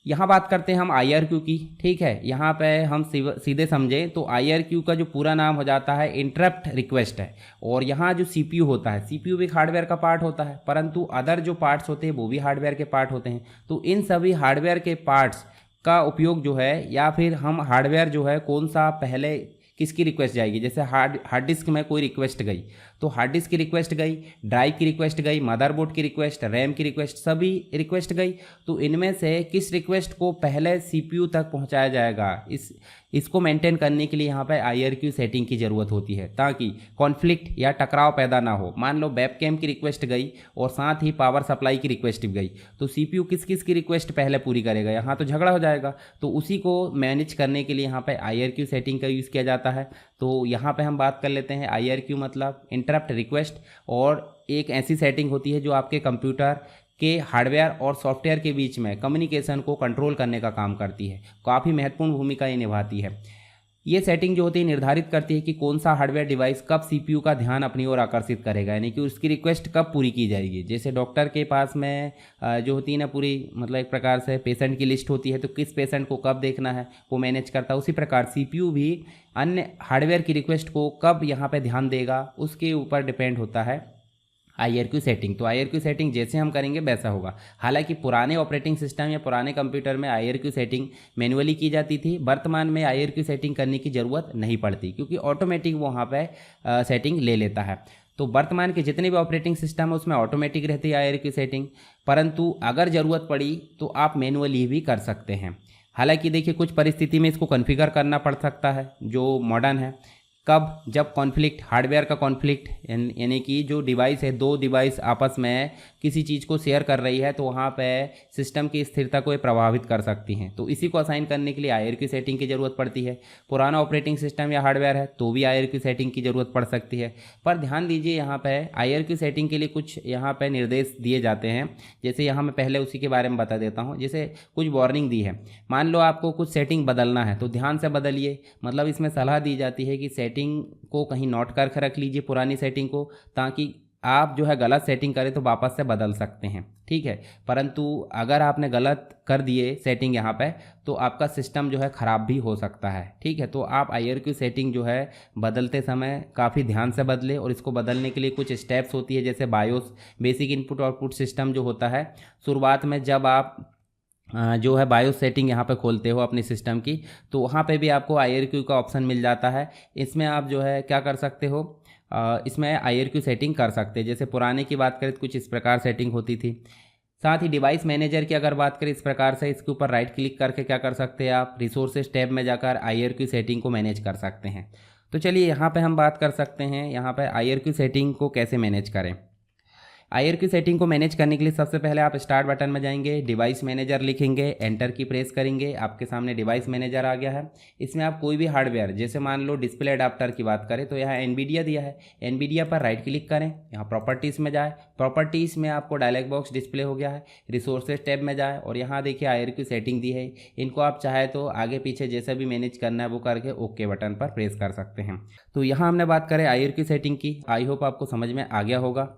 यहाँ बात करते हैं हम IRQ की। ठीक है, यहाँ पे हम सीधे समझें तो IRQ का जो पूरा नाम हो जाता है इंटरप्ट रिक्वेस्ट है। और यहाँ जो CPU होता है, CPU भी एक हार्डवेयर का पार्ट होता है, परंतु अदर जो पार्ट्स होते हैं वो भी हार्डवेयर के पार्ट होते हैं। तो इन सभी हार्डवेयर के पार्ट्स का उपयोग जो है, या फिर हम हार्डवेयर जो है कौन सा पहले किसकी रिक्वेस्ट जाएगी, जैसे हार्ड डिस्क में कोई रिक्वेस्ट गई तो हार्ड डिस्क की रिक्वेस्ट गई, ड्राइव की रिक्वेस्ट गई, मदरबोर्ड की रिक्वेस्ट, रैम की रिक्वेस्ट, सभी रिक्वेस्ट गई। तो इनमें से किस रिक्वेस्ट को पहले CPU तक पहुंचाया जाएगा, इसको मेंटेन करने के लिए यहाँ पे IRQ सेटिंग की ज़रूरत होती है, ताकि कॉन्फ्लिक्ट या टकराव पैदा ना हो। मान लो वेबकैम की रिक्वेस्ट गई और साथ ही पावर सप्लाई की रिक्वेस्ट भी गई, तो CPU किस किस की रिक्वेस्ट पहले पूरी करेगा, यहाँ तो झगड़ा हो जाएगा। तो उसी को मैनेज करने के लिए यहाँ पे IRQ सेटिंग का यूज़ किया जाता है। तो यहाँ पे हम बात कर लेते हैं IRQ मतलब इंटरप्ट रिक्वेस्ट, और एक ऐसी सेटिंग होती है जो आपके कंप्यूटर के हार्डवेयर और सॉफ्टवेयर के बीच में कम्युनिकेशन को कंट्रोल करने का काम करती है। काफ़ी महत्वपूर्ण भूमिका ये निभाती है। ये सेटिंग जो होती है निर्धारित करती है कि कौन सा हार्डवेयर डिवाइस कब CPU का ध्यान अपनी ओर आकर्षित करेगा, यानी कि उसकी रिक्वेस्ट कब पूरी की जाएगी। जैसे डॉक्टर के पास में जो होती है ना पूरी, मतलब एक प्रकार से पेशेंट की लिस्ट होती है, तो किस पेशेंट को कब देखना है वो मैनेज करता है। उसी प्रकार CPU भी अन्य हार्डवेयर की रिक्वेस्ट को कब यहाँ पर ध्यान देगा उसके ऊपर डिपेंड होता है IRQ सेटिंग। तो IRQ सेटिंग जैसे हम करेंगे वैसा होगा। हालांकि पुराने ऑपरेटिंग सिस्टम या पुराने कंप्यूटर में IRQ सेटिंग मैनुअली की जाती थी, वर्तमान में IRQ सेटिंग करने की ज़रूरत नहीं पड़ती, क्योंकि ऑटोमेटिक वो वहाँ पे सेटिंग ले लेता है। तो वर्तमान के जितने भी ऑपरेटिंग सिस्टम है उसमें ऑटोमेटिक रहती है IRQ सेटिंग, परंतु अगर ज़रूरत पड़ी तो आप मैनुअली भी कर सकते हैं। हालांकि देखिए कुछ परिस्थिति में इसको कॉन्फ़िगर करना पड़ सकता है जो मॉडर्न है। कब, जब कॉन्फ्लिक्ट, हार्डवेयर का कॉन्फ्लिक्ट, यानी कि जो डिवाइस है, दो डिवाइस आपस में किसी चीज़ को शेयर कर रही है, तो वहाँ पे सिस्टम की स्थिरता को प्रभावित कर सकती हैं। तो इसी को असाइन करने के लिए IRQ सेटिंग की ज़रूरत पड़ती है। पुराना ऑपरेटिंग सिस्टम या हार्डवेयर है तो भी IRQ सेटिंग की ज़रूरत पड़ सकती है। पर ध्यान दीजिए यहाँ पे IRQ सेटिंग के लिए कुछ यहाँ पे निर्देश दिए जाते हैं। जैसे यहाँ मैं पहले उसी के बारे में बता देता हूँ। जैसे कुछ वार्निंग दी है, मान लो आपको कुछ सेटिंग बदलना है तो ध्यान से बदलिए। मतलब इसमें सलाह दी जाती है कि सेटिंग को कहीं नोट करके रख लीजिए पुरानी सेटिंग को, ताकि आप जो है गलत सेटिंग करें तो वापस से बदल सकते हैं। ठीक है, परंतु अगर आपने गलत कर दिए सेटिंग यहाँ पे तो आपका सिस्टम जो है ख़राब भी हो सकता है। ठीक है, तो आप IRQ सेटिंग जो है बदलते समय काफ़ी ध्यान से बदले, और इसको बदलने के लिए कुछ स्टेप्स होती है। जैसे BIOS, basic input output system जो होता है, शुरुआत में जब आप जो है बायोस सेटिंग यहाँ पे खोलते हो अपनी सिस्टम की, तो वहाँ पे भी आपको IRQ का ऑप्शन मिल जाता है। इसमें आप जो है क्या कर सकते हो, इसमें IRQ सेटिंग कर सकते हैं। जैसे पुराने की बात करें तो कुछ इस प्रकार सेटिंग होती थी। साथ ही डिवाइस मैनेजर की अगर बात करें, इस प्रकार से इसके ऊपर राइट क्लिक करके क्या कर सकते हैं, आप रिसोर्सेज टैब में जाकर IRQ सेटिंग को मैनेज कर सकते हैं। तो चलिए यहाँ पर हम बात कर सकते हैं यहाँ पर IRQ सेटिंग को कैसे मैनेज करें। IRQ सेटिंग को मैनेज करने के लिए सबसे पहले आप स्टार्ट बटन में जाएंगे, डिवाइस मैनेजर लिखेंगे, एंटर की प्रेस करेंगे, आपके सामने डिवाइस मैनेजर आ गया है। इसमें आप कोई भी हार्डवेयर, जैसे मान लो डिस्प्ले अडाप्टर की बात करें तो यहाँ NVIDIA दिया है, NVIDIA पर राइट क्लिक करें, यहाँ प्रॉपर्टीज़ में जाए, प्रॉपर्टीज़ में आपको डायलॉग बॉक्स डिस्प्ले हो गया है, रिसोर्सेज टैब में जाए और यहाँ देखिए IRQ सेटिंग दी है। इनको आप चाहे तो आगे पीछे जैसा भी मैनेज करना है वो करके ओके बटन पर प्रेस कर सकते हैं। तो यहाँ हमने बात करें IRQ सेटिंग की। आई होप आपको समझ में आ गया होगा।